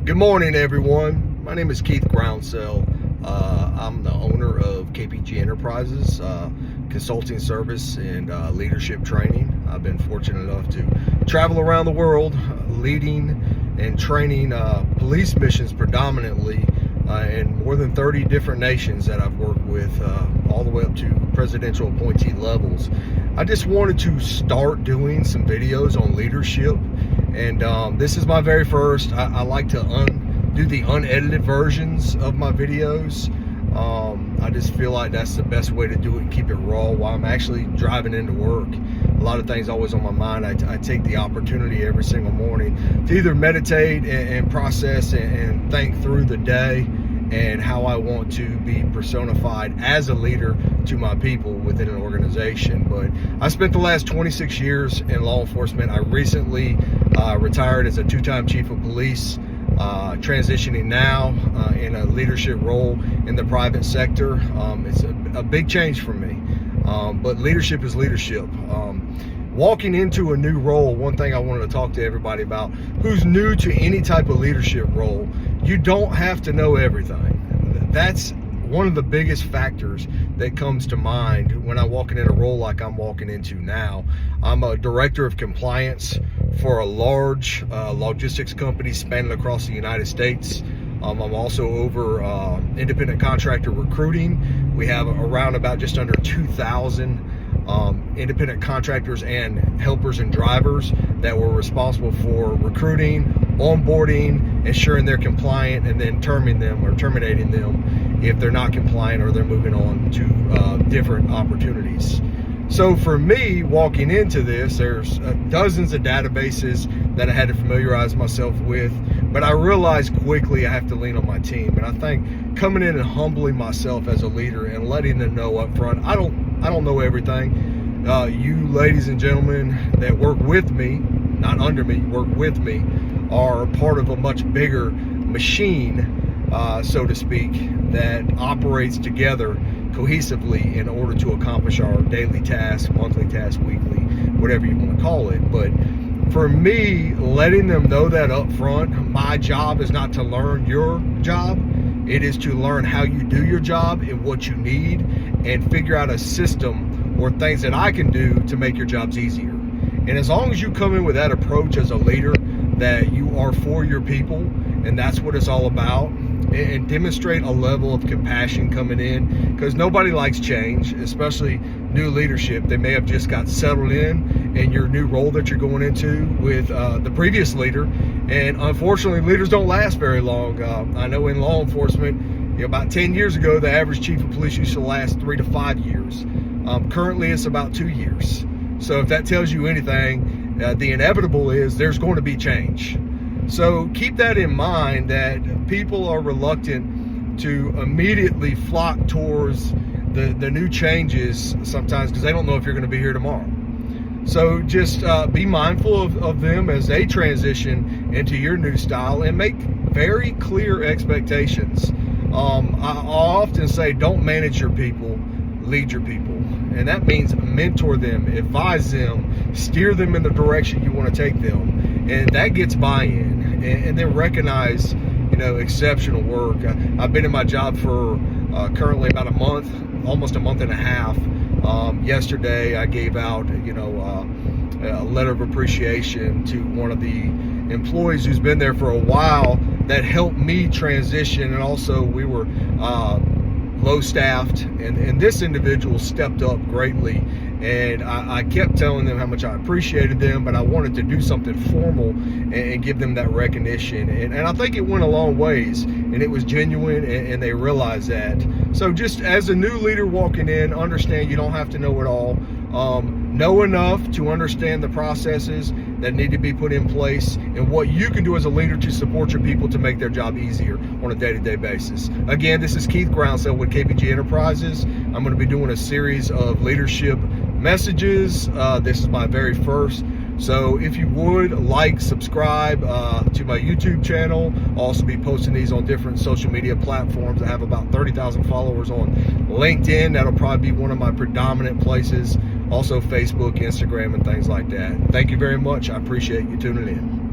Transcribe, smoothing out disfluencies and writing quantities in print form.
Good morning, everyone. My name is Keith Grounsell. I'm the owner of KPG Enterprises, consulting service and leadership training. I've been fortunate enough to travel around the world leading and training police missions predominantly in more than 30 different nations that I've worked with, all the way up to presidential appointee levels. I just wanted to start doing some videos on leadership, and this is my very first. I like to do the unedited versions of my videos. I just feel like that's the best way to do it and keep it raw while I'm actually driving into work. A lot of things always on my mind. I take the opportunity every single morning to either meditate and process and think through the day and how I want to be personified as a leader to my people within an organization. But I spent the last 26 years in law enforcement. I recently retired as a two-time chief of police, transitioning now in a leadership role in the private sector. It's a big change for me, but leadership is leadership. Walking into a new role, one thing I wanted to talk to everybody about who's new to any type of leadership role, you don't have to know everything. That's one of the biggest factors that comes to mind when I'm walking in a role like I'm walking into now. I'm a director of compliance for a large logistics company spanning across the United States. I'm also over independent contractor recruiting. We have around about just under 2,000 independent contractors and helpers and drivers that were responsible for recruiting, onboarding, ensuring they're compliant, and then terminating them if they're not compliant or they're moving on to different opportunities. So for me, walking into this, there's dozens of databases that I had to familiarize myself with, but I realized quickly I have to lean on my team. And I think coming in and humbling myself as a leader and letting them know up front, I don't know everything. You ladies and gentlemen that work with me, not under me, work with me, are part of a much bigger machine, so to speak, that operates together cohesively in order to accomplish our daily tasks, monthly tasks, weekly, whatever you want to call it. But for me, letting them know that up front, my job is not to learn your job. It is to learn how you do your job and what you need, and figure out a system or things that I can do to make your jobs easier. And as long as you come in with that approach as a leader, that you are for your people, and that's what it's all about, and demonstrate a level of compassion coming in, because nobody likes change, especially new leadership. They may have just got settled in your new role that you're going into with the previous leader, and unfortunately leaders don't last very long. I know in law enforcement, about 10 years ago, the average chief of police used to last 3 to 5 years. Currently it's about 2 years. So if that tells you anything, the inevitable is there's going to be change. So keep that in mind, that people are reluctant to immediately flock towards the new changes sometimes because they don't know if you're going to be here tomorrow. So just be mindful of them as they transition into your new style, and make very clear expectations. I often say, don't manage your people, lead your people. And that means mentor them, advise them, steer them in the direction you want to take them. And that gets buy-in. And then recognize, exceptional work. I've been in my job for currently about a month, almost a month and a half. Yesterday I gave out, a letter of appreciation to one of the employees who's been there for a while that helped me transition. And also we were low staffed, and this individual stepped up greatly, and I kept telling them how much I appreciated them, but I wanted to do something formal and give them that recognition, and I think it went a long ways, and it was genuine, and they realized that. So just as a new leader walking in, understand you don't have to know it all. Know enough to understand the processes that need to be put in place, and what you can do as a leader to support your people to make their job easier on a day-to-day basis. Again, this is Keith Grounsell with KPG Enterprises. I'm going to be doing a series of leadership messages. This is my very first. So if you would subscribe to my YouTube channel. I'll also be posting these on different social media platforms. I have about 30,000 followers on LinkedIn. That'll probably be one of my predominant places. Also Facebook, Instagram, and things like that. Thank you very much. I appreciate you tuning in.